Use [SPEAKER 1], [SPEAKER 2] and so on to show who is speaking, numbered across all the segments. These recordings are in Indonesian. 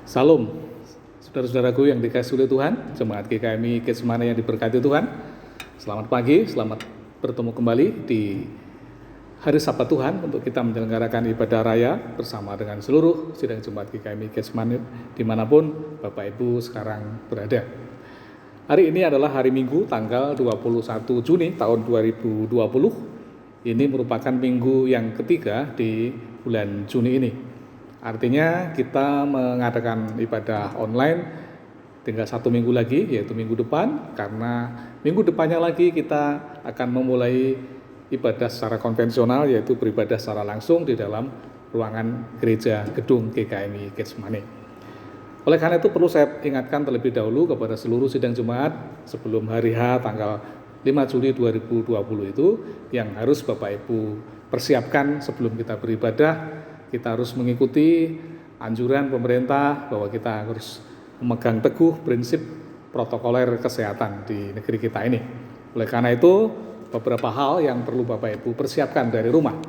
[SPEAKER 1] Salam, saudara-saudaraku yang dikasihi oleh Tuhan, jemaat GKMI Getsemani yang diberkati Tuhan. Selamat pagi, selamat bertemu kembali di hari Sabat Tuhan untuk kita menyelenggarakan ibadah raya bersama dengan seluruh sidang jemaat GKMI Getsemani dimanapun Bapak Ibu sekarang berada. Hari ini adalah hari Minggu tanggal 21 Juni tahun 2020. Ini merupakan minggu yang ketiga di bulan Juni ini. Artinya kita mengadakan ibadah online tinggal 1 minggu lagi, yaitu minggu depan, karena minggu depannya lagi kita akan memulai ibadah secara konvensional, yaitu beribadah secara langsung di dalam ruangan gereja gedung GKMI Getsemani. Oleh karena itu perlu saya ingatkan terlebih dahulu kepada seluruh sidang jemaat sebelum hari H tanggal 5 Juli 2020 itu yang harus Bapak Ibu persiapkan sebelum kita beribadah. Kita harus mengikuti anjuran pemerintah bahwa kita harus memegang teguh prinsip protokoler kesehatan di negeri kita ini. Oleh karena itu, beberapa hal yang perlu Bapak Ibu persiapkan dari rumah.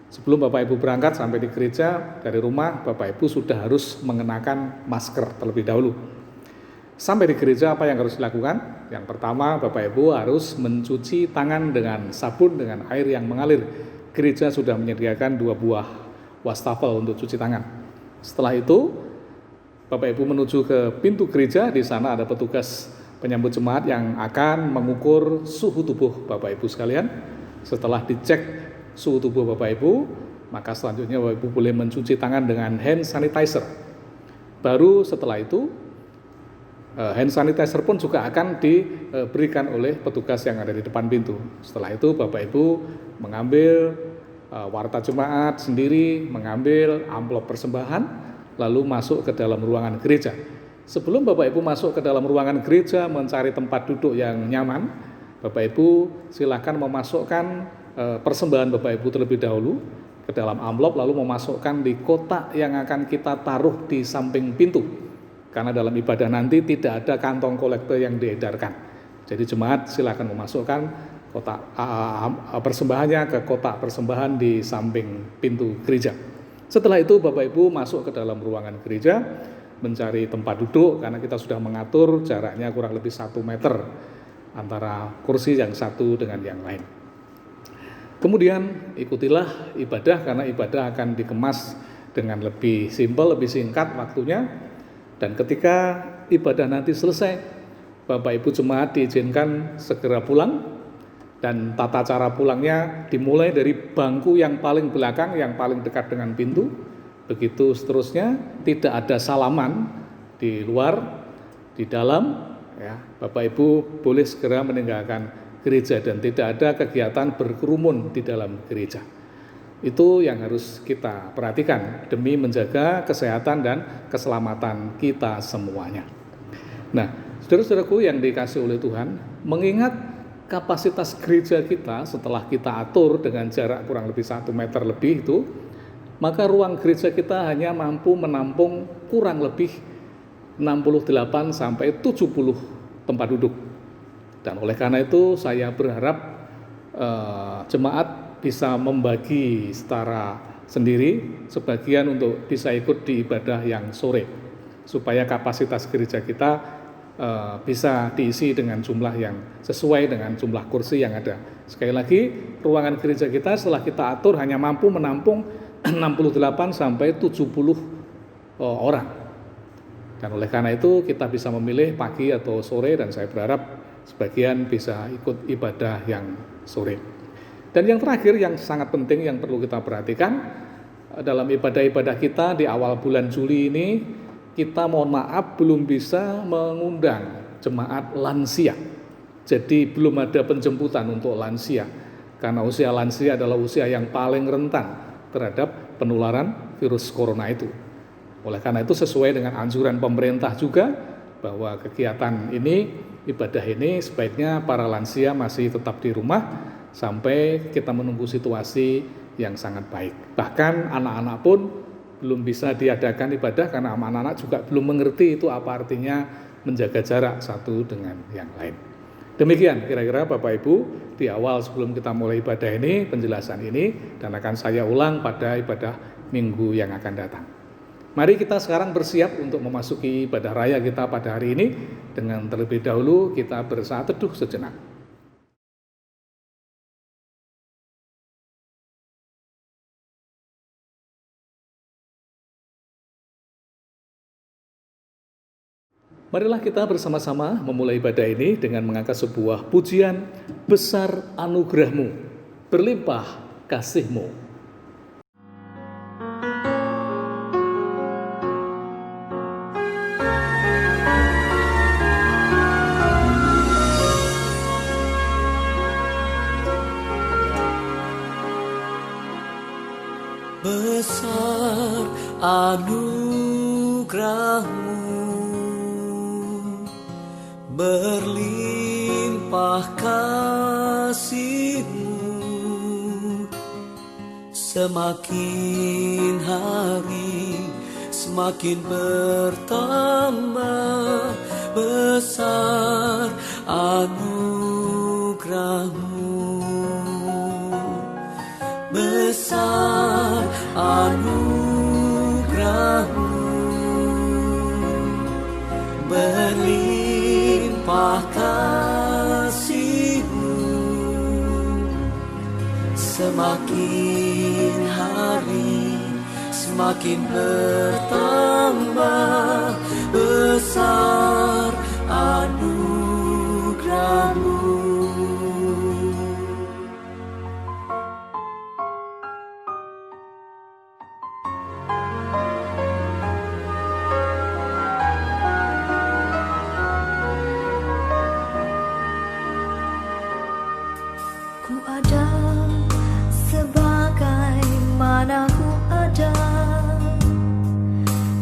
[SPEAKER 1] Sebelum Bapak Ibu berangkat sampai di gereja, dari rumah Bapak Ibu sudah harus mengenakan masker terlebih dahulu. Sampai di gereja apa yang harus dilakukan? Yang pertama, Bapak Ibu harus mencuci tangan dengan sabun dengan air yang mengalir. Gereja sudah menyediakan 2 buah wastafel untuk cuci tangan. Setelah itu, Bapak Ibu menuju ke pintu gereja. Di sana ada petugas penyambut jemaat yang akan mengukur suhu tubuh Bapak Ibu sekalian. Setelah dicek suhu tubuh Bapak Ibu, maka selanjutnya Bapak Ibu boleh mencuci tangan dengan hand sanitizer. Baru setelah itu, hand sanitizer pun juga akan diberikan oleh petugas yang ada di depan pintu. Setelah itu Bapak Ibu mengambil warta jemaat sendiri, mengambil amplop persembahan, lalu masuk ke dalam ruangan gereja. Sebelum Bapak Ibu masuk ke dalam ruangan gereja mencari tempat duduk yang nyaman, Bapak Ibu silakan memasukkan persembahan Bapak Ibu terlebih dahulu ke dalam amplop, lalu memasukkan di kotak yang akan kita taruh di samping pintu. Karena dalam ibadah nanti tidak ada kantong kolektor yang diedarkan. Jadi jemaat silakan memasukkan kotak persembahannya ke kotak persembahan di samping pintu gereja. Setelah itu Bapak Ibu masuk ke dalam ruangan gereja, mencari tempat duduk karena kita sudah mengatur jaraknya kurang lebih 1 meter antara kursi yang satu dengan yang lain. Kemudian ikutilah ibadah karena ibadah akan dikemas dengan lebih simpel, lebih singkat waktunya. Dan ketika ibadah nanti selesai, Bapak Ibu jemaat diizinkan segera pulang. Dan tata cara pulangnya dimulai dari bangku yang paling belakang, yang paling dekat dengan pintu. Begitu seterusnya, tidak ada salaman di luar, di dalam. Ya, Bapak Ibu boleh segera meninggalkan gereja dan tidak ada kegiatan berkerumun di dalam gereja. Itu yang harus kita perhatikan demi menjaga kesehatan dan keselamatan kita semuanya. Nah, saudara-saudaraku yang dikasihi oleh Tuhan, mengingat kapasitas gereja kita setelah kita atur dengan jarak kurang lebih 1 meter lebih itu, maka ruang gereja kita hanya mampu menampung kurang lebih 68 sampai 70 tempat duduk. Dan oleh karena itu saya berharap jemaat bisa membagi secara sendiri, sebagian untuk bisa ikut di ibadah yang sore, supaya kapasitas gereja kita bisa diisi dengan jumlah yang sesuai dengan jumlah kursi yang ada. Sekali lagi, ruangan gereja kita setelah kita atur hanya mampu menampung 68 sampai 70 orang. Dan oleh karena itu kita bisa memilih pagi atau sore, dan saya berharap sebagian bisa ikut ibadah yang sore. Dan yang terakhir yang sangat penting yang perlu kita perhatikan dalam ibadah-ibadah kita di awal bulan Juli ini, kita mohon maaf belum bisa mengundang jemaat lansia. Jadi belum ada penjemputan untuk lansia, karena usia lansia adalah usia yang paling rentan terhadap penularan virus corona itu. Oleh karena itu sesuai dengan anjuran pemerintah juga bahwa kegiatan ini, ibadah ini sebaiknya para lansia masih tetap di rumah sampai kita menunggu situasi yang sangat baik. Bahkan anak-anak pun belum bisa diadakan ibadah karena anak-anak juga belum mengerti itu apa artinya menjaga jarak satu dengan yang lain. Demikian kira-kira Bapak Ibu di awal sebelum kita mulai ibadah ini, penjelasan ini, dan akan saya ulang pada ibadah minggu yang akan datang. Mari kita sekarang bersiap untuk memasuki ibadah raya kita pada hari ini. Dengan terlebih dahulu kita bersaat teduh sejenak. Marilah kita bersama-sama memulai ibadah ini dengan mengangkat sebuah pujian, besar anugerah-Mu, berlimpah kasih-Mu.
[SPEAKER 2] Besar anugerah-Mu, berlimpah kasih-Mu, semakin hari semakin bertambah. Besar anugerah-Mu, besar anugerah-Mu, berlimpah kasih-Mu, semakin hari semakin bertambah. Besar anugerah-Mu.
[SPEAKER 3] Ku ada sebagaimana ku ada,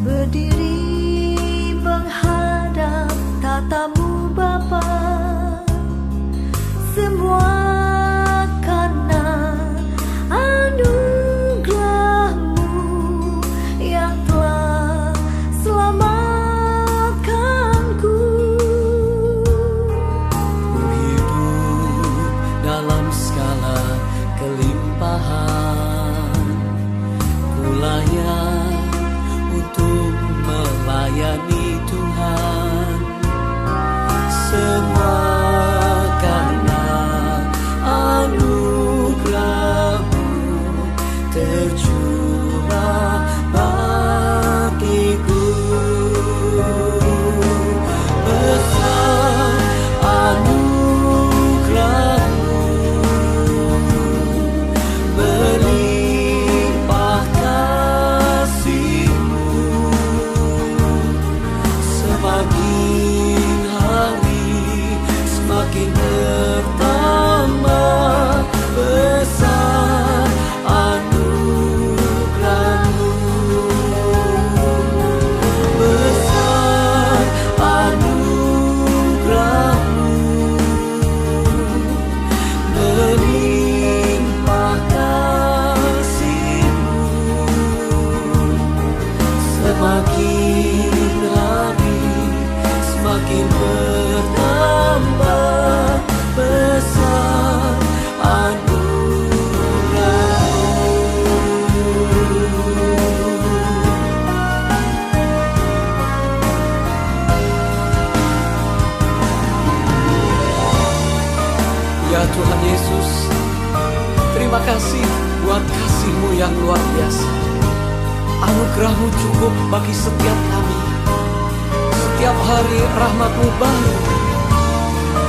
[SPEAKER 3] berdiri menghadap tatamu Bapa. Semua karena anugerah-Mu yang telah selamatkanku.
[SPEAKER 2] Ku hidup dalam segala kelimpahan, ku layak untuk melayani Tuhan. Semua karena anugerah-Mu tercurah bagiku. Besar anugerah-Mu, berlimpah kasih-Mu, semakin hari semakin bertambah. Besar anugerah-Mu, besar anugerah-Mu, berlimpah kasih-Mu, semakin hari semakin bertambah. Besar ya Tuhan Yesus, terima kasih buat kasih-Mu yang luar biasa. Anugerah-Mu cukup bagi setiap kami. Setiap hari rahmat-Mu baru.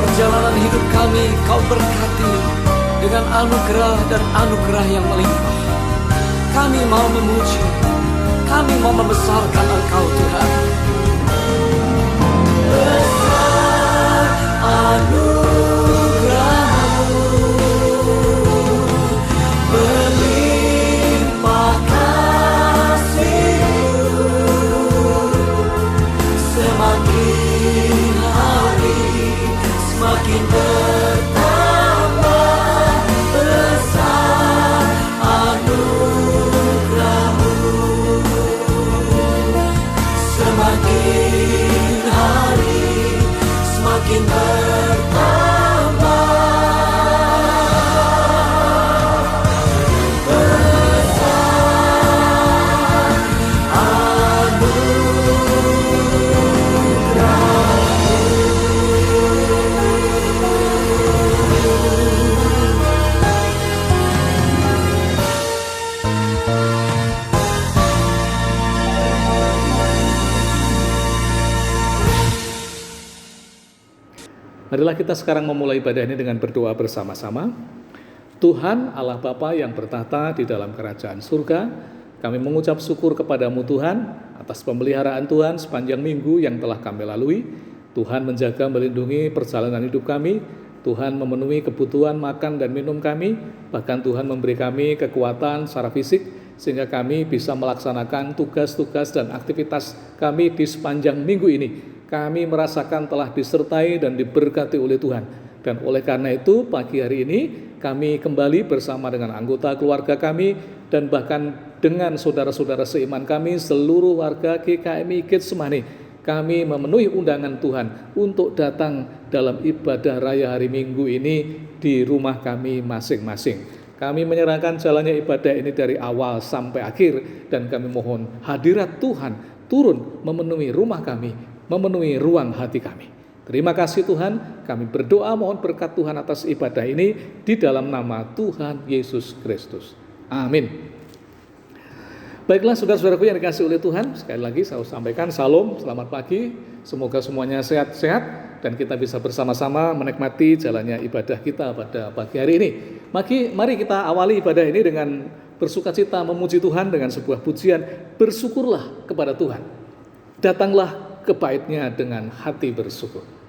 [SPEAKER 2] Perjalanan hidup kami Kau berkati dengan anugerah dan anugerah yang melimpah. Kami mau memuji, kami mau membesarkan Engkau Tuhan. Besar anugerah-Mu, berlimpah kasih-Mu, semakin hari semakin bertambah. Besar anugerah-Mu, semakin hari semakin bertambah.
[SPEAKER 1] Marilah kita sekarang memulai ibadah ini dengan berdoa bersama-sama. Tuhan Allah Bapa yang bertahta di dalam kerajaan surga, kami mengucap syukur kepadamu Tuhan atas pemeliharaan Tuhan sepanjang minggu yang telah kami lalui. Tuhan menjaga melindungi perjalanan hidup kami, Tuhan memenuhi kebutuhan makan dan minum kami, bahkan Tuhan memberi kami kekuatan secara fisik sehingga kami bisa melaksanakan tugas-tugas dan aktivitas kami di sepanjang minggu ini. Kami merasakan telah disertai dan diberkati oleh Tuhan. Dan oleh karena itu pagi hari ini kami kembali bersama dengan anggota keluarga kami dan bahkan dengan saudara-saudara seiman kami seluruh warga GKMI Getsemani. Kami memenuhi undangan Tuhan untuk datang dalam ibadah raya hari Minggu ini di rumah kami masing-masing. Kami menyerahkan jalannya ibadah ini dari awal sampai akhir dan kami mohon hadirat Tuhan turun memenuhi rumah kami, memenuhi ruang hati kami. Terima kasih Tuhan, kami berdoa mohon berkat Tuhan atas ibadah ini di dalam nama Tuhan Yesus Kristus. Amin. Baiklah saudara-saudaraku yang dikasihi oleh Tuhan, sekali lagi saya sampaikan salam, selamat pagi, semoga semuanya sehat-sehat dan kita bisa bersama-sama menikmati jalannya ibadah kita pada pagi hari ini. Mari kita awali ibadah ini dengan bersukacita memuji Tuhan dengan sebuah pujian, bersyukurlah kepada Tuhan, datanglah ke bait-Nya dengan hati bersyukur.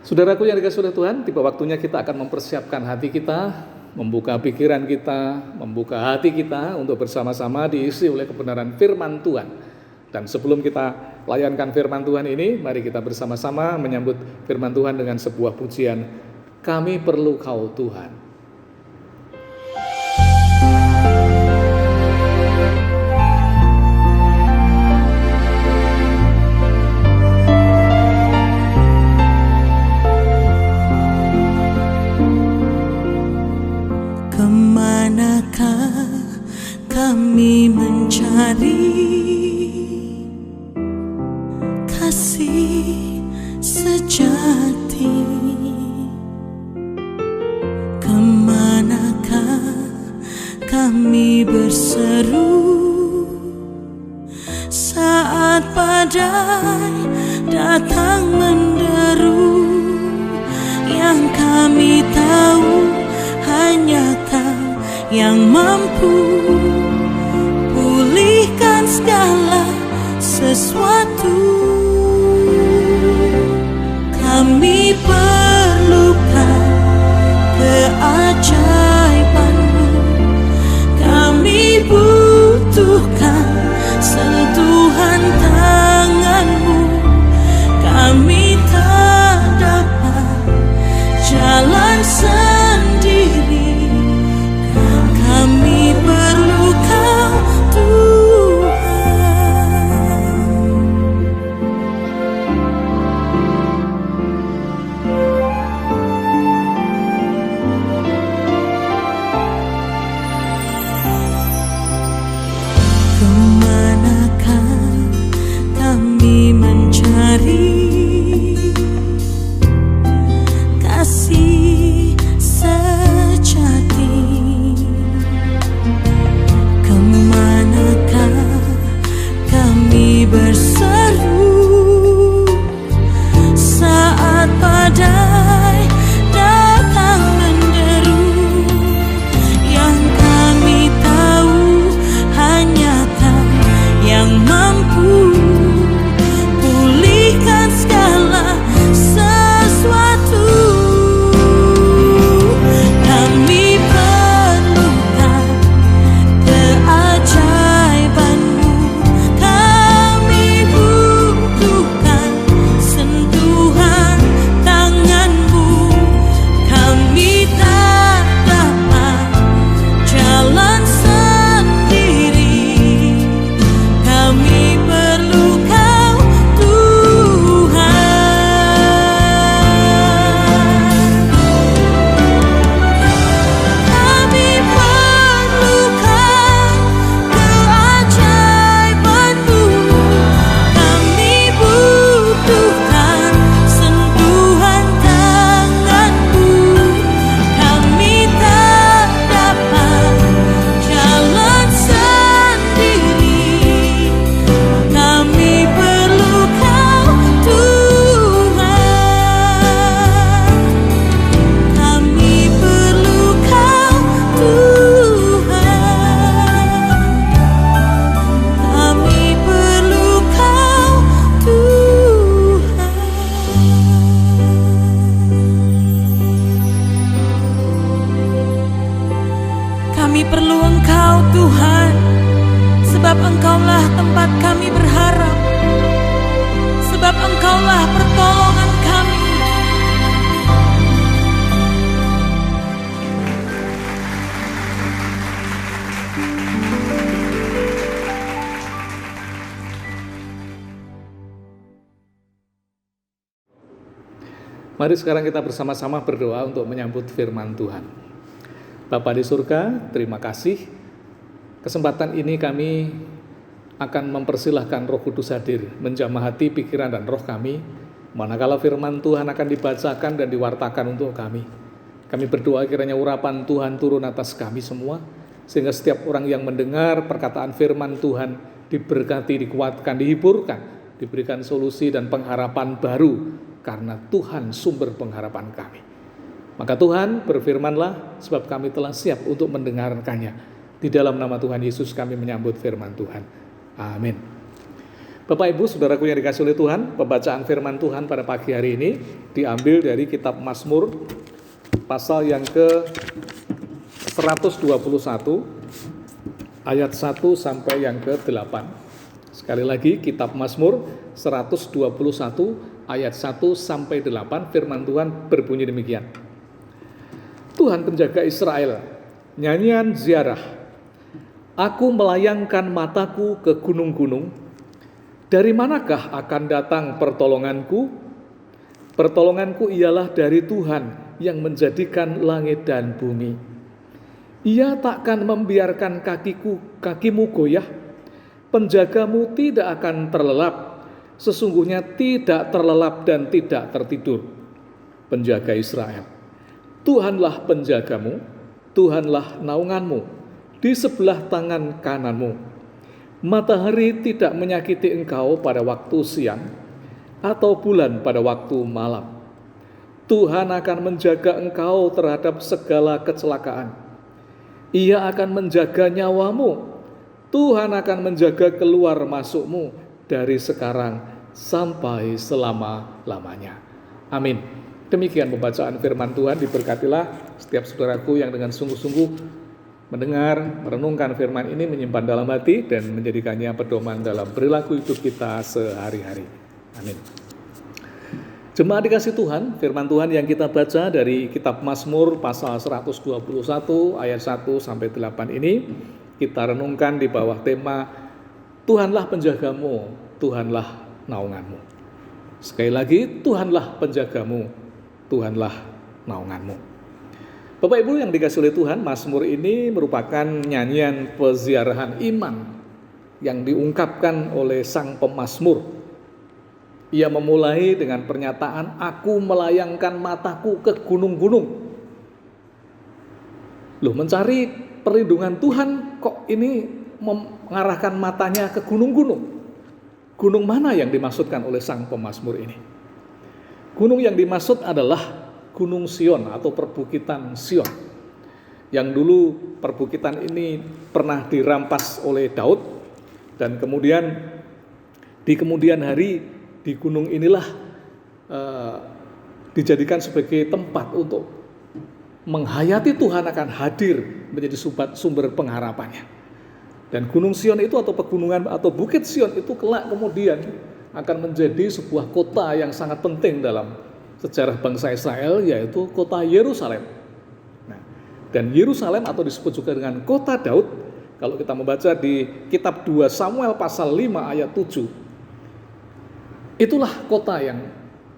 [SPEAKER 1] Saudaraku yang dikasihi oleh Tuhan, tiba waktunya kita akan mempersiapkan hati kita, membuka pikiran kita, membuka hati kita untuk bersama-sama diisi oleh kebenaran firman Tuhan. Dan sebelum kita layankan firman Tuhan ini, mari kita bersama-sama menyambut firman Tuhan dengan sebuah pujian, Kami Perlu Kau Tuhan.
[SPEAKER 3] Kemanakah kami mencari kasih sejati? Kemanakah kami berseru saat badai datang menderu? Yang kami tahu hanya Kau yang mampu pulihkan segala sesuatu. Kami perlukan keajaiban-Mu, kami butuhkan sentuhan tangan-Mu. Kami tak dapat jalan sendiri, kami perlu Kau Tuhan. Kemanakah kami mencari kasih sejati? Kemanakah kami berseru saat badai datang menderu? Yang kami tahu hanya Kau yang mampu pulihkan segala sesuatu. Kami perlukan keajaiban-Mu, kami butuhkan sentuhan tangan-Mu. Kami tak dapat jalan sendiri, kami perlu Kau Tuhan. Kami perlukan keajaiban-Mu, kami butuhkan sentuhan tangan-Mu. Kami tak dapat jalan sendiri, kami perlu Kau Tuhan. Kami perlu Kau Tuhan. Kami perlu Kau Tuhan. Kami perlu Engkau Tuhan, sebab Engkaulah tempat kami berharap, sebab Engkaulah pertolongan kami.
[SPEAKER 1] Mari sekarang kita bersama-sama berdoa untuk menyambut firman Tuhan. Bapa di surga, terima kasih. Kesempatan ini kami akan mempersilahkan Roh Kudus hadir, menjamah hati, pikiran, dan roh kami, manakala firman Tuhan akan dibacakan dan diwartakan untuk kami. Kami berdoa kiranya urapan Tuhan turun atas kami semua, sehingga setiap orang yang mendengar perkataan firman Tuhan diberkati, dikuatkan, dihiburkan, diberikan solusi dan pengharapan baru, karena Tuhan sumber pengharapan kami. Maka Tuhan berfirmanlah, sebab kami telah siap untuk mendengarkannya. Di dalam nama Tuhan Yesus kami menyambut firman Tuhan. Amin. Bapak Ibu Saudaraku yang dikasihi oleh Tuhan, pembacaan firman Tuhan pada pagi hari ini diambil dari kitab Mazmur pasal yang ke 121 ayat 1 sampai yang ke 8. Sekali lagi kitab Mazmur 121 ayat 1 sampai 8, firman Tuhan berbunyi demikian. Tuhan penjaga Israel, nyanyian ziarah. Aku melayangkan mataku ke gunung-gunung. Dari manakah akan datang pertolonganku? Pertolonganku ialah dari Tuhan yang menjadikan langit dan bumi. Ia takkan membiarkan kakimu goyah. Penjagamu tidak akan terlelap. Sesungguhnya tidak terlelap dan tidak tertidur. Penjaga Israel, Tuhanlah penjagamu, Tuhanlah naunganmu di sebelah tangan kananmu. Matahari tidak menyakiti engkau pada waktu siang, atau bulan pada waktu malam. Tuhan akan menjaga engkau terhadap segala kecelakaan. Ia akan menjaga nyawamu. Tuhan akan menjaga keluar masukmu dari sekarang sampai selama-lamanya. Amin. Demikian pembacaan firman Tuhan. Diberkatilah setiap saudaraku yang dengan sungguh-sungguh mendengar, merenungkan firman ini, menyimpan dalam hati dan menjadikannya pedoman dalam perilaku hidup kita sehari-hari. Amin. Jemaat dikasih Tuhan, firman Tuhan yang kita baca dari kitab Mazmur pasal 121 ayat 1 sampai 8 ini kita renungkan di bawah tema Tuhanlah penjagamu, Tuhanlah naunganmu. Sekali lagi, Tuhanlah penjagamu, Tuhanlah naunganmu. Bapak Ibu yang dikasihi oleh Tuhan, Mazmur ini merupakan nyanyian peziarahan iman yang diungkapkan oleh sang pemazmur. Ia memulai dengan pernyataan, aku melayangkan mataku ke gunung-gunung. Loh, mencari perlindungan Tuhan kok ini mengarahkan matanya ke gunung-gunung? Gunung mana yang dimaksudkan oleh sang pemazmur ini? Gunung yang dimaksud adalah Gunung Sion atau perbukitan Sion, yang dulu perbukitan ini pernah dirampas oleh Daud, dan kemudian di kemudian hari di gunung inilah dijadikan sebagai tempat untuk menghayati Tuhan akan hadir menjadi sumber pengharapannya. Dan Gunung Sion itu atau pegunungan atau Bukit Sion itu kelak kemudian akan menjadi sebuah kota yang sangat penting dalam sejarah bangsa Israel, yaitu kota Yerusalem. Nah, dan Yerusalem atau disebut juga dengan kota Daud, kalau kita membaca di kitab 2 Samuel pasal 5 ayat 7, itulah kota yang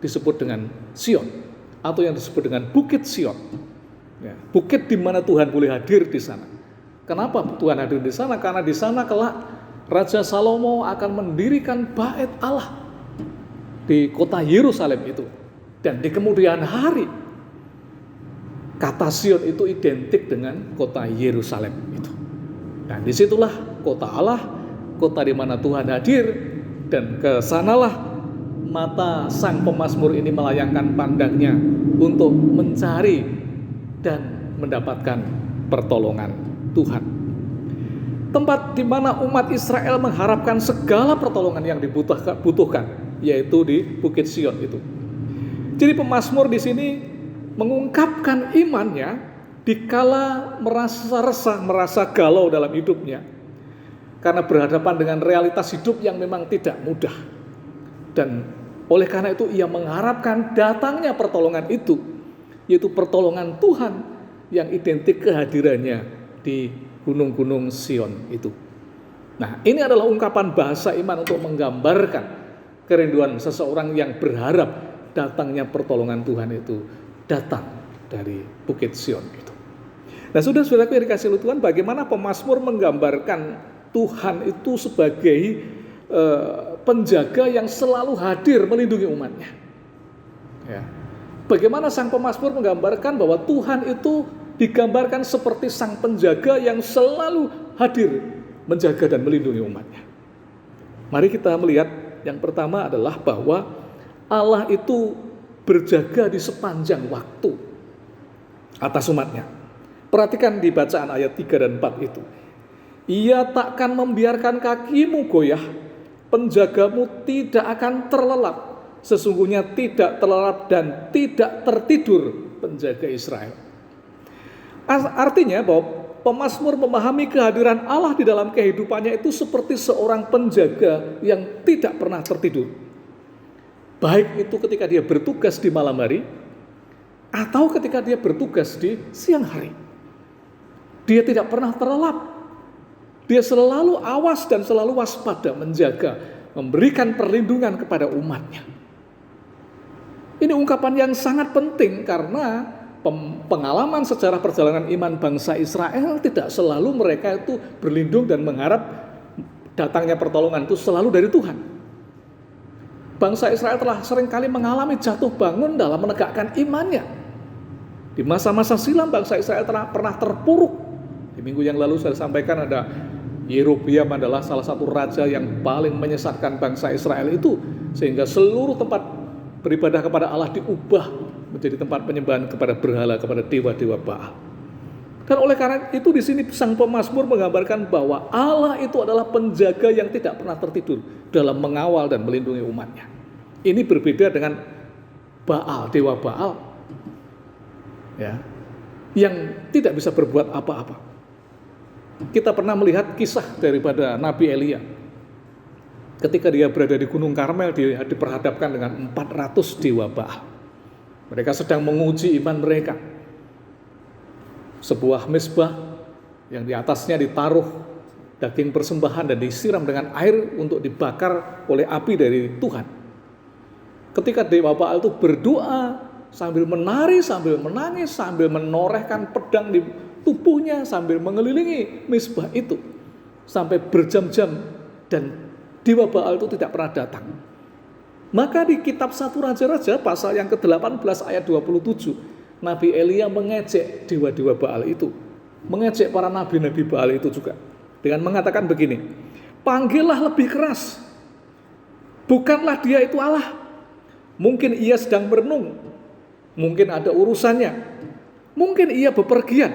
[SPEAKER 1] disebut dengan Sion atau yang disebut dengan Bukit Sion. Ya, bukit di mana Tuhan boleh hadir di sana. Kenapa Tuhan hadir di sana? Karena di sana kelak Raja Salomo akan mendirikan bait Allah di kota Yerusalem itu. Dan di kemudian hari, kata Sion itu identik dengan kota Yerusalem itu. Dan disitulah kota Allah, kota di mana Tuhan hadir, dan kesanalah mata sang pemazmur ini melayangkan pandangnya untuk mencari dan mendapatkan pertolongan Tuhan. Tempat di mana umat Israel mengharapkan segala pertolongan yang dibutuhkan, yaitu di Bukit Sion itu. Jadi pemazmur di sini mengungkapkan imannya dikala merasa resah, merasa galau dalam hidupnya. Karena berhadapan dengan realitas hidup yang memang tidak mudah. Dan oleh karena itu ia mengharapkan datangnya pertolongan itu, yaitu pertolongan Tuhan yang identik kehadirannya di gunung-gunung Sion itu. Nah, ini adalah ungkapan bahasa iman untuk menggambarkan kerinduan seseorang yang berharap datangnya pertolongan Tuhan itu datang dari Bukit Sion itu. Nah, saudara-saudaraku yang dikasihi oleh Tuhan, bagaimana pemazmur menggambarkan Tuhan itu sebagai penjaga yang selalu hadir melindungi umatnya. Ya. Bagaimana sang pemazmur menggambarkan bahwa Tuhan itu digambarkan seperti sang penjaga yang selalu hadir menjaga dan melindungi umatnya. Mari kita melihat yang pertama adalah bahwa Allah itu berjaga di sepanjang waktu atas umatnya. Perhatikan di bacaan ayat 3 dan 4 itu. Ia takkan membiarkan kakimu goyah, penjagamu tidak akan terlelap. Sesungguhnya tidak terlelap dan tidak tertidur penjaga Israel. Artinya bahwa pemazmur memahami kehadiran Allah di dalam kehidupannya itu seperti seorang penjaga yang tidak pernah tertidur. Baik itu ketika dia bertugas di malam hari atau ketika dia bertugas di siang hari. Dia tidak pernah terlelap. Dia selalu awas dan selalu waspada menjaga, memberikan perlindungan kepada umatnya. Ini ungkapan yang sangat penting karena pengalaman sejarah perjalanan iman bangsa Israel tidak selalu mereka itu berlindung dan mengharap datangnya pertolongan itu selalu dari Tuhan. Bangsa Israel telah seringkali mengalami jatuh bangun dalam menegakkan imannya. Di masa-masa silam bangsa Israel pernah terpuruk. Di minggu yang lalu saya sampaikan ada Yerobeam adalah salah satu raja yang paling menyesatkan bangsa Israel itu, sehingga seluruh tempat beribadah kepada Allah diubah menjadi tempat penyembahan kepada berhala, kepada dewa-dewa Baal. Dan oleh karena itu di sini sang pemazmur menggambarkan bahwa Allah itu adalah penjaga yang tidak pernah tertidur dalam mengawal dan melindungi umatnya. Ini berbeda dengan Baal, dewa Baal, ya, yang tidak bisa berbuat apa-apa. Kita pernah melihat kisah daripada Nabi Elia. Ketika dia berada di Gunung Karmel, dia diperhadapkan dengan 400 dewa Baal. Mereka sedang menguji iman mereka. Sebuah mezbah yang di atasnya ditaruh daging persembahan dan disiram dengan air untuk dibakar oleh api dari Tuhan. Ketika dewa Baal itu berdoa sambil menari, sambil menangis, sambil menorehkan pedang di tubuhnya, sambil mengelilingi mezbah itu sampai berjam-jam, dan dewa Baal itu tidak pernah datang. Maka di kitab 1 Raja-Raja pasal yang ke-18 ayat 27, Nabi Elia mengejek dewa-dewa Baal itu, mengejek para nabi-nabi Baal itu juga dengan mengatakan begini, panggillah lebih keras, bukanlah dia itu Allah. Mungkin ia sedang merenung, mungkin ada urusannya, mungkin ia bepergian,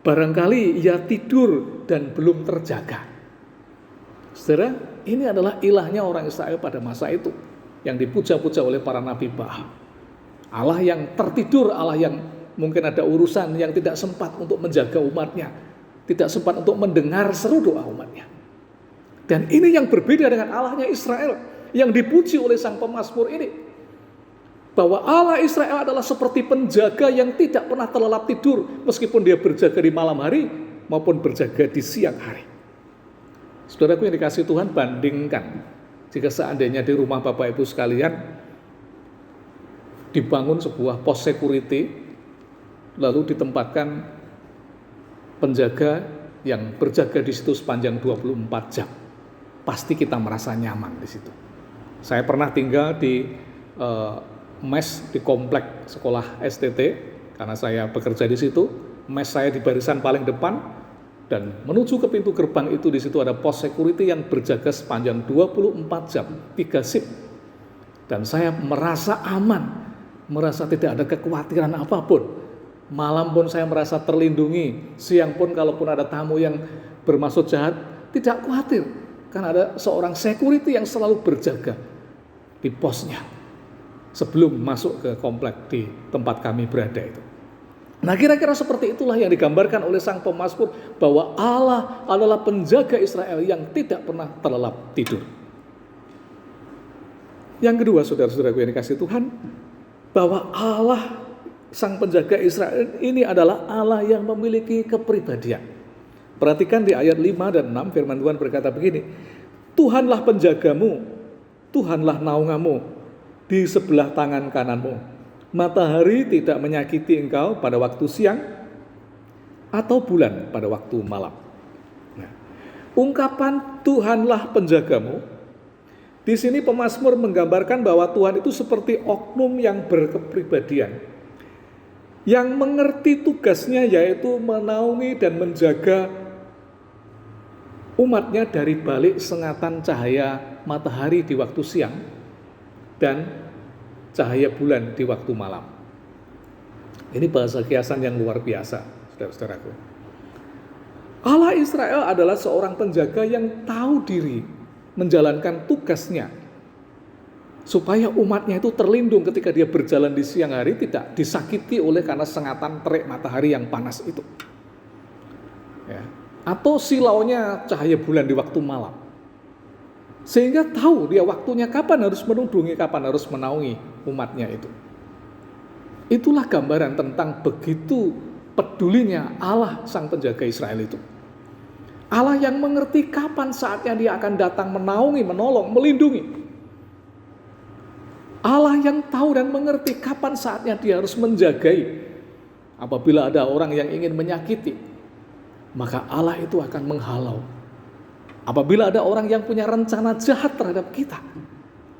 [SPEAKER 1] barangkali ia tidur dan belum terjaga. Saudara, ini adalah ilahnya orang Israel pada masa itu yang dipuja-puja oleh para nabi Baal. Allah yang tertidur, Allah yang mungkin ada urusan, yang tidak sempat untuk menjaga umatnya, tidak sempat untuk mendengar seru doa umatnya. Dan ini yang berbeda dengan Allahnya Israel yang dipuji oleh sang pemazmur ini, bahwa Allah Israel adalah seperti penjaga yang tidak pernah terlelap tidur meskipun dia berjaga di malam hari maupun berjaga di siang hari. Saudaraku yang dikasihi Tuhan, bandingkan jika seandainya di rumah Bapak Ibu sekalian dibangun sebuah pos security, lalu ditempatkan penjaga yang berjaga di situ sepanjang 24 jam. Pasti kita merasa nyaman di situ. Saya pernah tinggal di mes di komplek sekolah STT karena saya bekerja di situ. Mes saya di barisan paling depan, dan menuju ke pintu gerbang itu di situ ada pos security yang berjaga sepanjang 24 jam, 3 shift. Dan saya merasa aman, merasa tidak ada kekhawatiran apapun. Malam pun saya merasa terlindungi, siang pun kalaupun ada tamu yang bermaksud jahat, tidak khawatir, karena ada seorang security yang selalu berjaga di posnya sebelum masuk ke komplek di tempat kami berada itu. Nah, kira-kira seperti itulah yang digambarkan oleh sang pemazmur, bahwa Allah adalah penjaga Israel yang tidak pernah terlelap tidur. Yang kedua, saudara-saudaraku yang dikasihi Tuhan, bahwa Allah sang penjaga Israel ini adalah Allah yang memiliki kepribadian. Perhatikan di ayat 5 dan 6 firman Tuhan berkata begini, Tuhanlah penjagamu, Tuhanlah naungamu di sebelah tangan kananmu. Matahari tidak menyakiti engkau pada waktu siang, atau bulan pada waktu malam. Nah, ungkapan Tuhanlah penjagamu, di sini pemazmur menggambarkan bahwa Tuhan itu seperti oknum yang berkepribadian, yang mengerti tugasnya, yaitu menaungi dan menjaga umatnya dari balik sengatan cahaya matahari di waktu siang dan cahaya bulan di waktu malam. Ini bahasa kiasan yang luar biasa, saudara-saudaraku. Allah Israel adalah seorang penjaga yang tahu diri menjalankan tugasnya supaya umatnya itu terlindung ketika dia berjalan di siang hari, tidak disakiti oleh karena sengatan terik matahari yang panas itu. Ya. Atau silaunya cahaya bulan di waktu malam. Sehingga tahu dia waktunya kapan harus menudungi, kapan harus menaungi umatnya itu. Itulah gambaran tentang begitu pedulinya Allah sang penjaga Israel itu. Allah yang mengerti kapan saatnya dia akan datang menaungi, menolong, melindungi. Allah yang tahu dan mengerti kapan saatnya dia harus menjagai. Apabila ada orang yang ingin menyakiti, maka Allah itu akan menghalau. Apabila ada orang yang punya rencana jahat terhadap kita,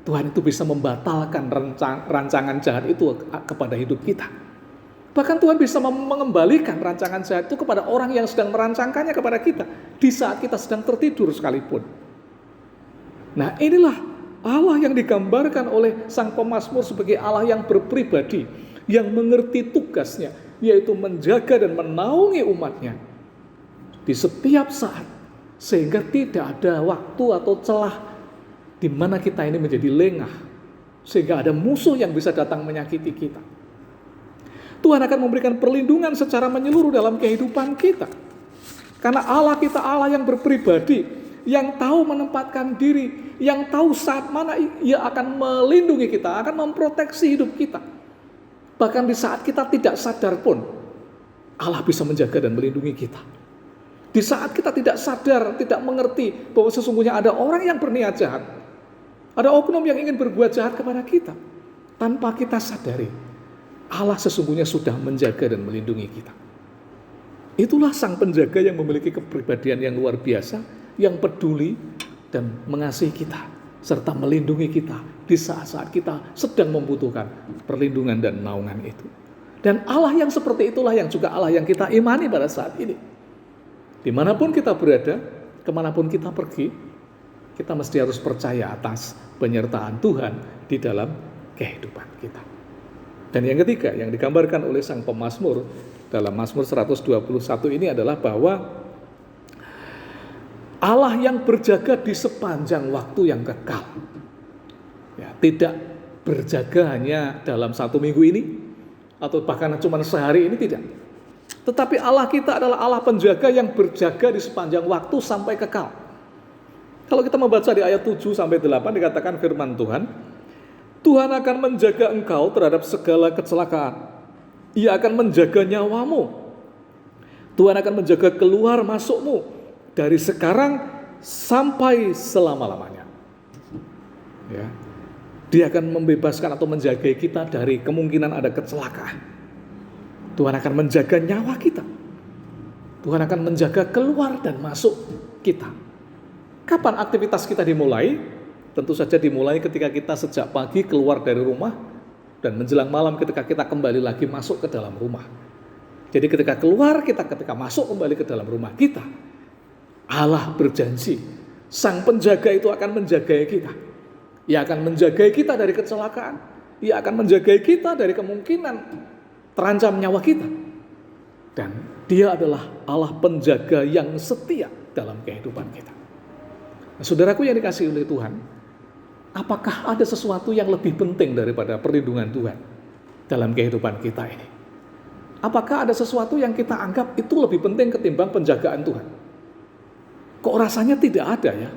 [SPEAKER 1] Tuhan itu bisa membatalkan rancangan jahat itu kepada hidup kita. Bahkan Tuhan bisa mengembalikan rancangan jahat itu kepada orang yang sedang merancangkannya kepada kita di saat kita sedang tertidur sekalipun. Nah, inilah Allah yang digambarkan oleh sang pemazmur sebagai Allah yang berpribadi, yang mengerti tugasnya, yaitu menjaga dan menaungi umatnya di setiap saat, sehingga tidak ada waktu atau celah di mana kita ini menjadi lengah, sehingga ada musuh yang bisa datang menyakiti kita. Tuhan akan memberikan perlindungan secara menyeluruh dalam kehidupan kita. Karena Allah kita Allah yang berpribadi, yang tahu menempatkan diri, yang tahu saat mana Ia akan melindungi kita, akan memproteksi hidup kita. Bahkan di saat kita tidak sadar pun, Allah bisa menjaga dan melindungi kita. Di saat kita tidak sadar, tidak mengerti bahwa sesungguhnya ada orang yang berniat jahat, ada oknum yang ingin berbuat jahat kepada kita, tanpa kita sadari, Allah sesungguhnya sudah menjaga dan melindungi kita. Itulah sang penjaga yang memiliki kepribadian yang luar biasa, yang peduli dan mengasihi kita, serta melindungi kita di saat-saat kita sedang membutuhkan perlindungan dan naungan itu. Dan Allah yang seperti itulah yang juga Allah yang kita imani pada saat ini. Dimanapun kita berada, kemanapun kita pergi, kita mesti harus percaya atas penyertaan Tuhan di dalam kehidupan kita. Dan yang ketiga yang digambarkan oleh sang pemazmur dalam Mazmur 121 ini adalah bahwa Allah yang berjaga di sepanjang waktu yang kekal. Ya, tidak berjaga hanya dalam 1 minggu ini atau bahkan cuma sehari ini, tidak. Tetapi Allah kita adalah Allah penjaga yang berjaga di sepanjang waktu sampai kekal. Kalau kita membaca di ayat 7 sampai 8 dikatakan firman Tuhan, Tuhan akan menjaga engkau terhadap segala kecelakaan. Ia akan menjaga nyawamu. Tuhan akan menjaga keluar masukmu dari sekarang sampai selama-lamanya. Ya. Dia akan membebaskan atau menjaga kita dari kemungkinan ada kecelakaan. Tuhan akan menjaga nyawa kita. Tuhan akan menjaga keluar dan masuk kita. Kapan aktivitas kita dimulai? Tentu saja dimulai ketika kita sejak pagi keluar dari rumah dan menjelang malam ketika kita kembali lagi masuk ke dalam rumah. Jadi ketika keluar, ketika masuk kembali ke dalam rumah kita, Allah berjanji, sang penjaga itu akan menjaga kita. Ia akan menjaga kita dari kecelakaan. Ia akan menjaga kita dari kemungkinan terancam nyawa kita. Dan Dia adalah Allah penjaga yang setia dalam kehidupan kita. Nah, saudaraku yang dikasihi oleh Tuhan, apakah ada sesuatu yang lebih penting daripada perlindungan Tuhan dalam kehidupan kita ini? Apakah ada sesuatu yang kita anggap itu lebih penting ketimbang penjagaan Tuhan? Kok rasanya tidak ada ya?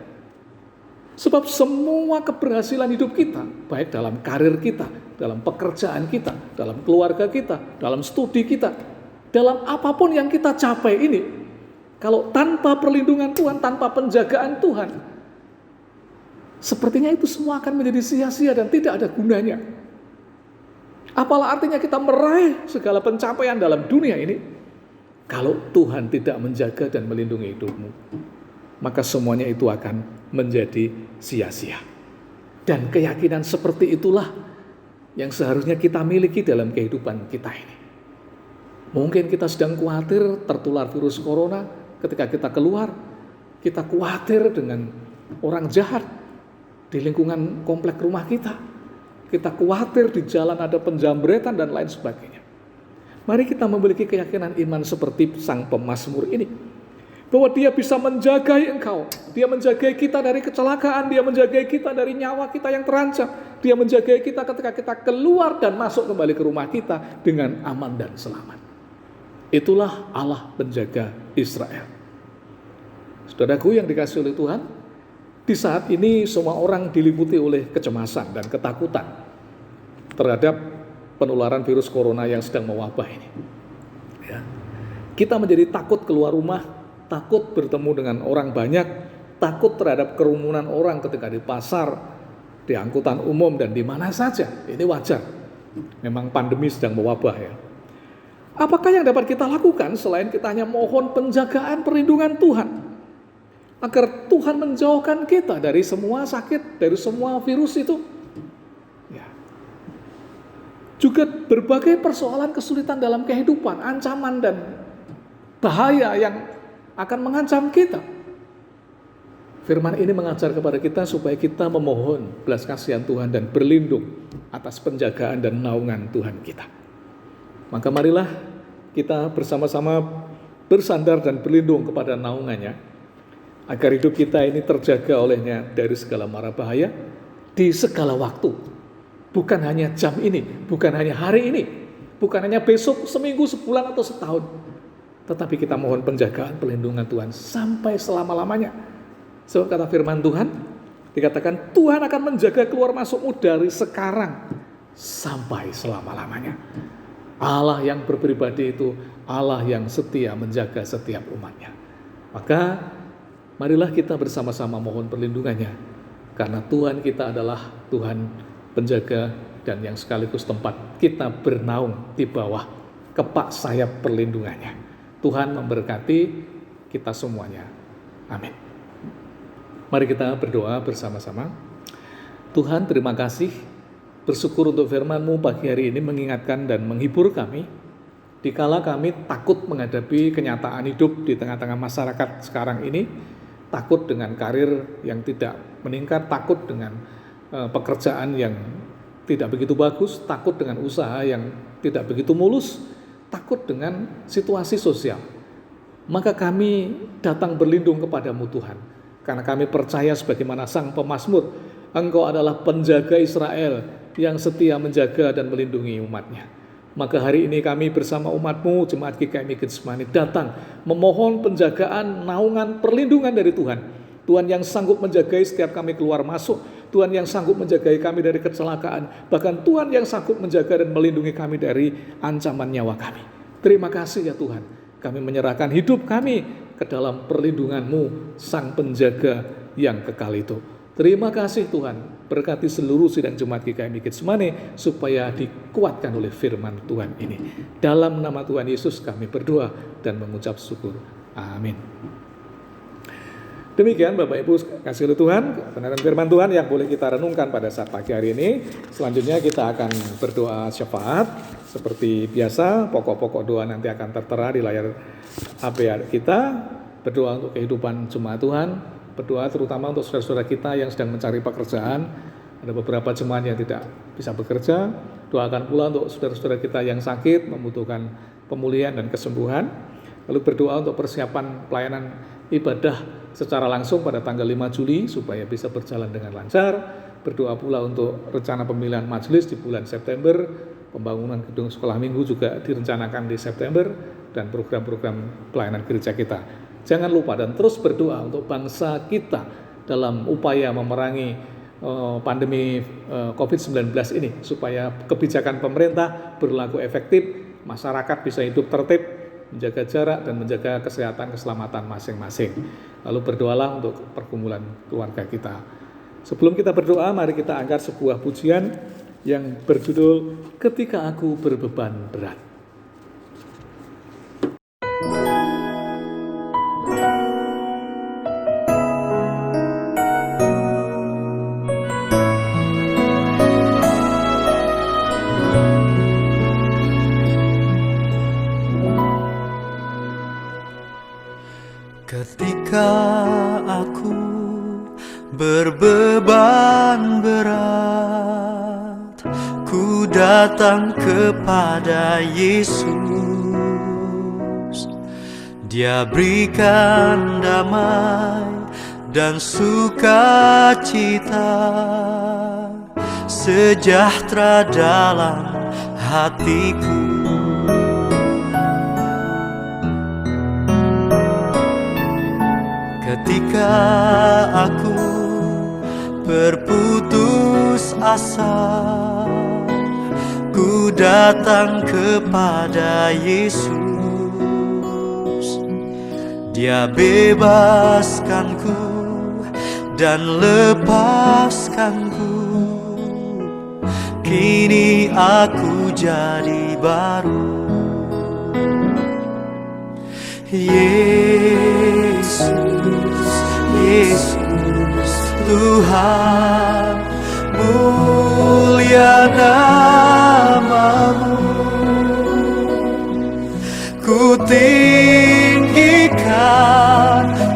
[SPEAKER 1] Sebab semua keberhasilan hidup kita, baik dalam karir kita, dalam pekerjaan kita, dalam keluarga kita, dalam studi kita, dalam apapun yang kita capai ini, kalau tanpa perlindungan Tuhan, tanpa penjagaan Tuhan, sepertinya itu semua akan menjadi sia-sia dan tidak ada gunanya. Apalah artinya kita meraih segala pencapaian dalam dunia ini, kalau Tuhan tidak menjaga dan melindungi hidupmu, maka semuanya itu akan menjadi sia-sia. Dan keyakinan seperti itulah yang seharusnya kita miliki dalam kehidupan kita ini. Mungkin kita sedang khawatir tertular virus corona, ketika kita keluar, kita khawatir dengan orang jahat di lingkungan komplek rumah kita. Kita khawatir di jalan ada penjambretan dan lain sebagainya. Mari kita memiliki keyakinan iman seperti sang pemazmur ini. bahwa Dia bisa menjagai engkau. Dia menjagai kita dari kecelakaan, Dia menjagai kita dari nyawa kita yang terancam. Dia menjagai kita ketika kita keluar dan masuk kembali ke rumah kita dengan aman dan selamat. Itulah Allah penjaga Israel. Saudaraku yang dikasihi oleh Tuhan, di saat ini semua orang diliputi oleh kecemasan dan ketakutan terhadap penularan virus corona yang sedang mewabah ini. Ya. Kita menjadi takut keluar rumah, takut bertemu dengan orang banyak, takut terhadap kerumunan orang ketika di pasar, di angkutan umum, dan di mana saja. Ini wajar. Memang pandemi sedang mewabah ya. Apakah yang dapat kita lakukan selain kita hanya mohon penjagaan perlindungan Tuhan? Agar Tuhan menjauhkan kita dari semua sakit, dari semua virus itu. Ya. Juga berbagai persoalan kesulitan dalam kehidupan, ancaman dan bahaya yang akan mengancam kita. Firman ini mengajar kepada kita supaya kita memohon belas kasihan Tuhan dan berlindung atas penjagaan dan naungan Tuhan kita. Maka marilah kita bersama-sama bersandar dan berlindung kepada naungannya, agar hidup kita ini terjaga olehnya dari segala mara bahaya di segala waktu. Bukan hanya jam ini, bukan hanya hari ini, bukan hanya besok, seminggu, sebulan, atau setahun. Tetapi kita mohon penjagaan, perlindungan Tuhan sampai selama-lamanya. Sebab kata firman Tuhan, dikatakan Tuhan akan menjaga keluar masukmu dari sekarang sampai selama-lamanya. Allah yang berpribadi itu Allah yang setia menjaga setiap umatnya. Maka marilah kita bersama-sama mohon perlindungannya, karena Tuhan kita adalah Tuhan penjaga dan yang sekaligus tempat kita bernaung di bawah kepak sayap perlindungannya. Tuhan memberkati kita semuanya. Amin. Mari kita berdoa bersama-sama. Tuhan, terima kasih, bersyukur untuk firman-Mu pagi hari ini mengingatkan dan menghibur kami dikala kami takut menghadapi kenyataan hidup di tengah-tengah masyarakat sekarang ini, takut dengan karir yang tidak meningkat, takut dengan pekerjaan yang tidak begitu bagus, takut dengan usaha yang tidak begitu mulus, takut dengan situasi sosial. Maka kami datang berlindung kepadamu Tuhan, karena kami percaya sebagaimana Sang Pemazmur, Engkau adalah penjaga Israel yang setia menjaga dan melindungi umatnya. Maka hari ini kami bersama umat-Mu, Jemaat GKMI Getsemani, datang memohon penjagaan, naungan, perlindungan dari Tuhan. Tuhan yang sanggup menjagai setiap kami keluar masuk, Tuhan yang sanggup menjagai kami dari kecelakaan, bahkan Tuhan yang sanggup menjaga dan melindungi kami dari ancaman nyawa kami. Terima kasih ya Tuhan, kami menyerahkan hidup kami ke dalam perlindungan-Mu, Sang Penjaga yang kekal itu. Terima kasih Tuhan, berkati seluruh sidang Jemaat GKMI Getsemani supaya dikuatkan oleh firman Tuhan ini. Dalam nama Tuhan Yesus kami berdoa dan mengucap syukur. Amin. Demikian Bapak Ibu kasih oleh Tuhan, kebenaran firman Tuhan yang boleh kita renungkan pada saat pagi hari ini. Selanjutnya kita akan berdoa syafaat. Seperti biasa, pokok-pokok doa nanti akan tertera di layar HP kita. Berdoa untuk kehidupan jemaat Tuhan, berdoa terutama untuk saudara-saudara kita yang sedang mencari pekerjaan. Ada beberapa jemaat yang tidak bisa bekerja. Doakan pula untuk saudara-saudara kita yang sakit, membutuhkan pemulihan dan kesembuhan. Lalu berdoa untuk persiapan pelayanan ibadah secara langsung pada tanggal 5 Juli supaya bisa berjalan dengan lancar. Berdoa pula untuk rencana pemilihan majelis di bulan September. Pembangunan gedung sekolah minggu juga direncanakan di September, dan program-program pelayanan gereja kita. Jangan lupa dan terus berdoa untuk bangsa kita dalam upaya memerangi pandemi COVID-19 ini, supaya kebijakan pemerintah berlaku efektif, masyarakat bisa hidup tertib, menjaga jarak dan menjaga kesehatan keselamatan masing-masing. Lalu berdoalah untuk pergumulan keluarga kita. Sebelum kita berdoa, mari kita angkat sebuah pujian yang berjudul Ketika Aku Berbeban Berat.
[SPEAKER 4] Ketika aku berbeban berat, ku datang kepada Yesus. Dia berikan damai dan sukacita, sejahtera dalam hatiku. Ketika aku berputus asa, ku datang kepada Yesus. Dia bebaskanku dan lepaskanku. Kini aku jadi baru. Yesus, Yesus, Tuhan, mulia nama-Mu. Ku tinggikan,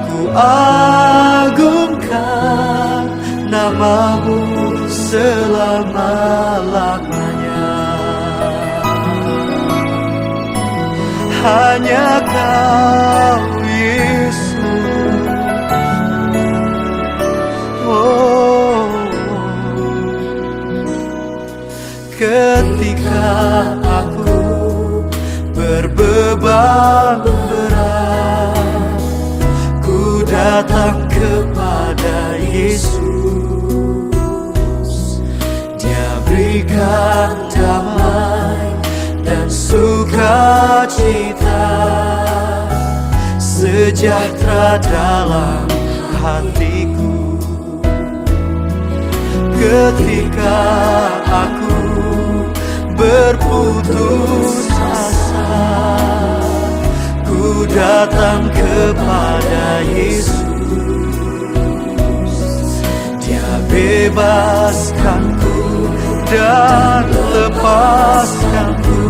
[SPEAKER 4] ku agungkan nama-Mu selama-lamanya. Hanya Kau, Yesus. Oh, ketika aku berbeban berat, ku datang kepada Yesus. Dia berikan damai dan sukacita, sejahtera dalam hatiku. Ketika aku berputus asa, ku datang kepada Yesus. Dia bebaskanku dan lepaskanku.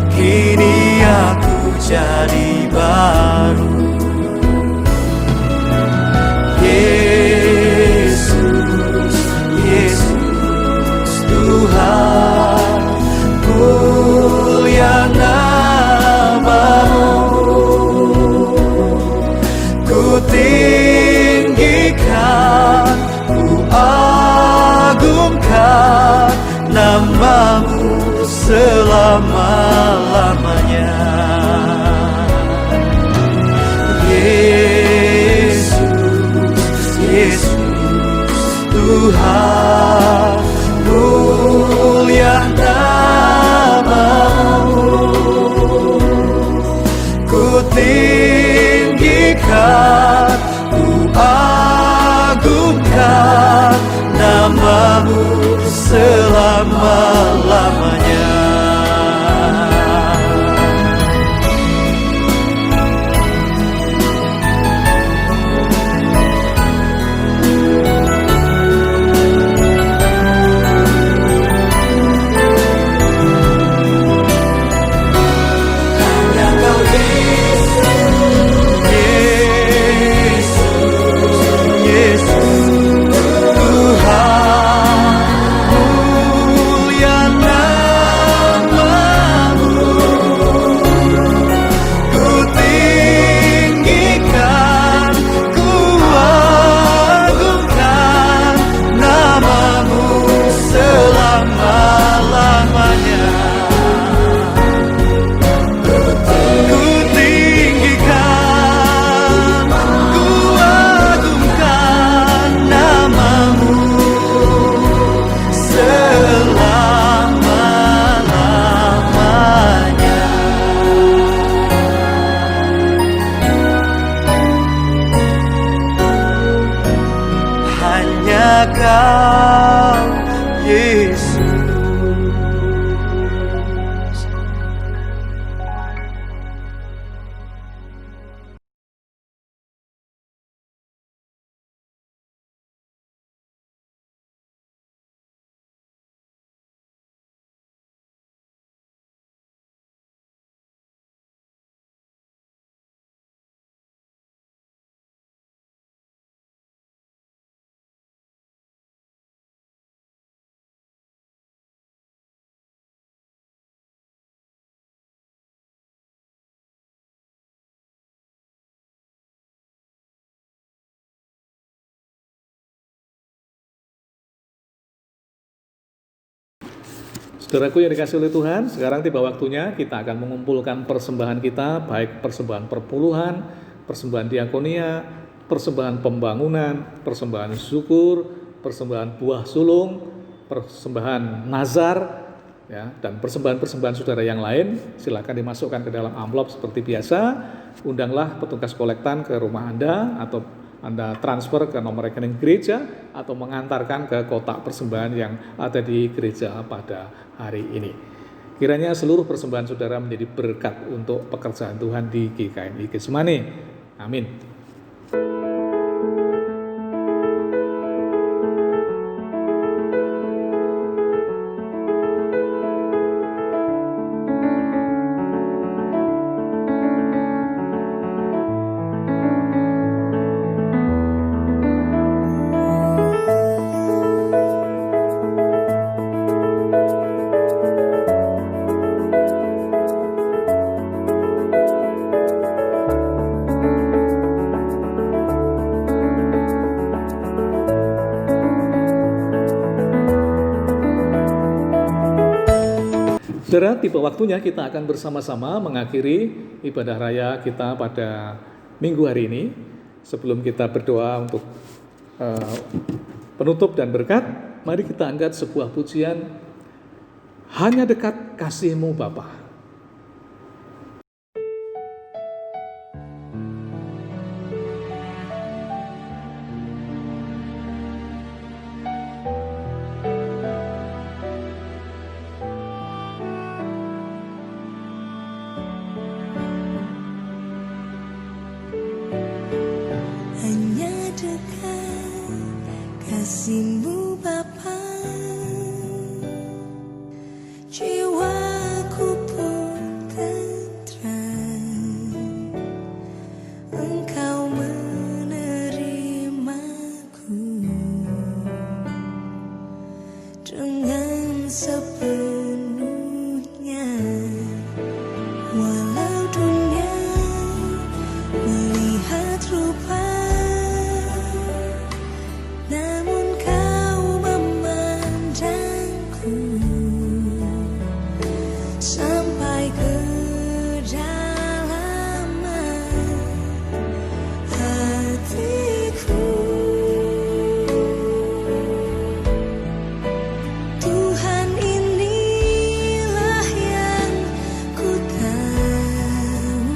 [SPEAKER 4] Kini aku jadi baru. Yesus, Yesus, Tuhan, mulia nama-Mu. Ku tinggikan, ku agungkan nama-Mu selama-lamanya. Yesus, Yesus, Tuhan, mulia nama-Mu. Ku tinggikan, ku agungkan nama-Mu selama-lamanya. Yesus, Tuhan, mulia
[SPEAKER 1] Saudaraku yang dikasih oleh Tuhan, sekarang tiba waktunya kita akan mengumpulkan persembahan kita, baik persembahan perpuluhan, persembahan diakonia, persembahan pembangunan, persembahan syukur, persembahan buah sulung, persembahan nazar, ya, dan persembahan-persembahan saudara yang lain. Silakan dimasukkan ke dalam amplop seperti biasa. Undanglah petugas kolektan ke rumah Anda, atau Anda transfer ke nomor rekening gereja, atau mengantarkan ke kotak persembahan yang ada di gereja pada hari ini. Kiranya seluruh persembahan saudara menjadi berkat untuk pekerjaan Tuhan di GKMI Getsemani. Amin. Saudara, tiba waktunya kita akan bersama-sama mengakhiri ibadah raya kita pada minggu hari ini. Sebelum kita berdoa untuk penutup dan berkat, mari kita angkat sebuah pujian, Hanya Dekat Kasih-Mu Bapa.
[SPEAKER 5] Kasih-Mu Bapa, jiwaku pun tentram. Engkau menerimaku dengan sepenuhnya. Walau dunia melihat rupa, namun Kau memandangku sampai ke kedalaman hatiku. Tuhan, inilah yang ku tahu,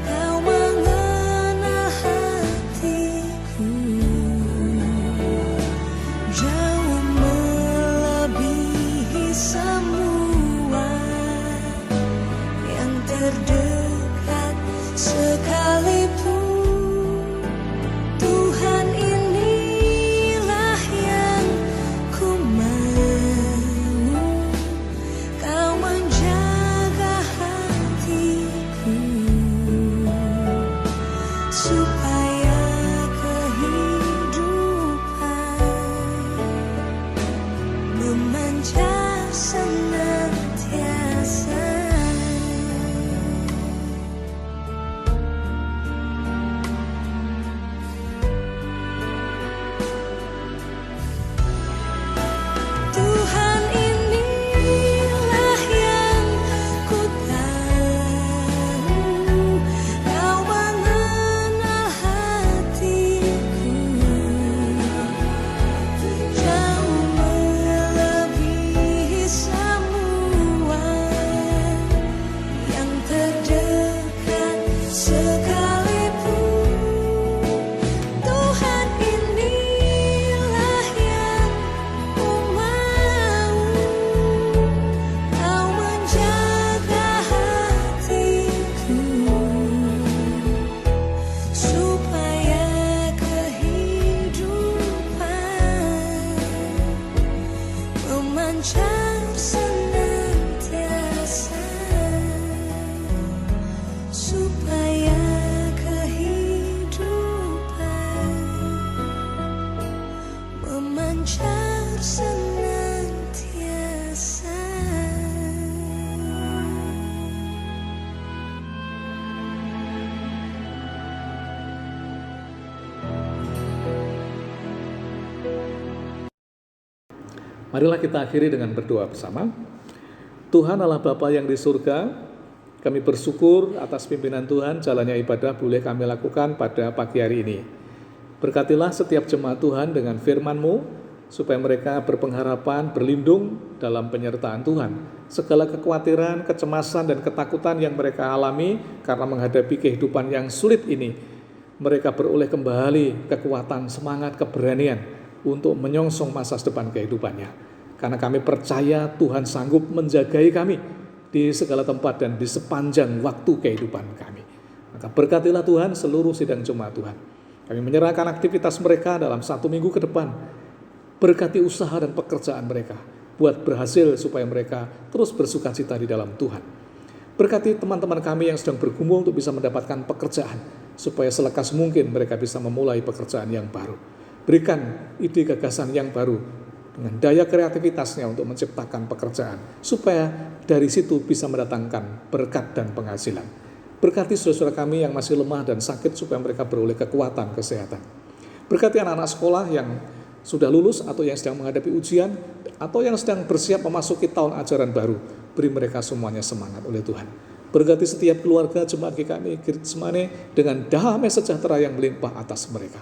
[SPEAKER 5] Kau mengenal hatiku jauh melebihi semua yang terdekat sekalipun. Tuhan, inilah yang ku mau, Kau menjaga hatiku supaya kehidupan memancar senantiasa. Tuhan, inilah yang ku tahu, Kau mengenal
[SPEAKER 1] Marilah kita akhiri dengan berdoa bersama. Tuhan Allah Bapa yang di surga, kami bersyukur atas pimpinan Tuhan, jalannya ibadah boleh kami lakukan pada pagi hari ini. Berkatilah setiap jemaat Tuhan dengan firman-Mu, supaya mereka berpengharapan, berlindung dalam penyertaan Tuhan. Segala kekhawatiran, kecemasan, dan ketakutan yang mereka alami karena menghadapi kehidupan yang sulit ini, mereka beroleh kembali kekuatan, semangat, keberanian untuk menyongsong masa depan kehidupannya. Karena kami percaya Tuhan sanggup menjagai kami di segala tempat dan di sepanjang waktu kehidupan kami. Maka berkatilah Tuhan seluruh sidang jemaat Tuhan. Kami menyerahkan aktivitas mereka dalam 1 minggu ke depan. Berkati usaha dan pekerjaan mereka, buat berhasil supaya mereka terus bersukacita di dalam Tuhan. Berkati teman-teman kami yang sedang bergumul untuk bisa mendapatkan pekerjaan, supaya selekas mungkin mereka bisa memulai pekerjaan yang baru. Berikan ide gagasan yang baru dengan daya kreativitasnya untuk menciptakan pekerjaan, supaya dari situ bisa mendatangkan berkat dan penghasilan. Berkati saudara-saudara kami yang masih lemah dan sakit, supaya mereka beroleh kekuatan kesehatan. Berkati anak-anak sekolah yang sudah lulus atau yang sedang menghadapi ujian atau yang sedang bersiap memasuki tahun ajaran baru, beri mereka semuanya semangat oleh Tuhan. Berkati setiap keluarga jemaat GKMI Getsemani dengan damai sejahtera yang melimpah atas mereka.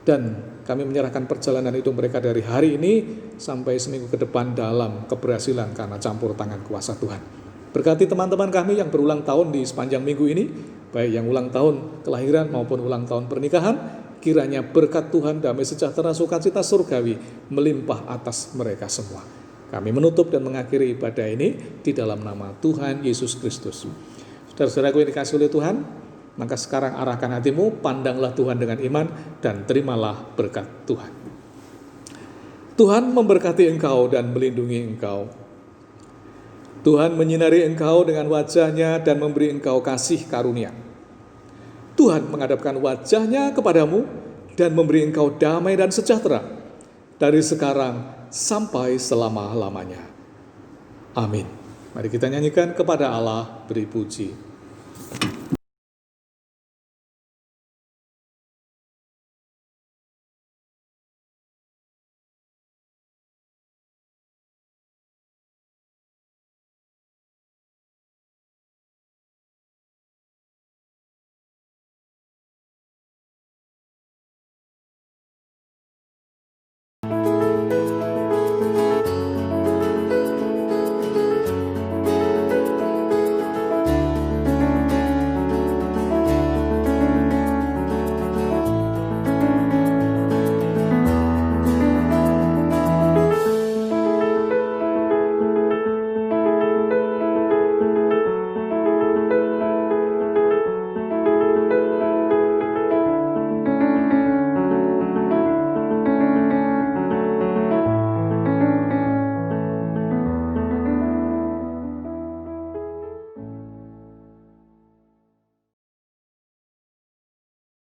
[SPEAKER 1] Dan kami menyerahkan perjalanan itu mereka dari hari ini sampai seminggu ke depan dalam keberhasilan karena campur tangan kuasa Tuhan. Berkati teman-teman kami yang berulang tahun di sepanjang minggu ini, baik yang ulang tahun kelahiran maupun ulang tahun pernikahan. Kiranya berkat Tuhan, damai sejahtera, sukacita surgawi melimpah atas mereka semua. Kami menutup dan mengakhiri ibadah ini di dalam nama Tuhan Yesus Kristus. Saudara-saudaraku yang dikasihi oleh Tuhan, maka sekarang arahkan hatimu, pandanglah Tuhan dengan iman, dan terimalah berkat Tuhan. Tuhan memberkati engkau dan melindungi engkau. Tuhan menyinari engkau dengan wajah-Nya dan memberi engkau kasih karunia. Tuhan menghadapkan wajah-Nya kepadamu dan memberi engkau damai dan sejahtera dari sekarang sampai selama-lamanya. Amin. Mari kita nyanyikan kepada Allah, beri puji.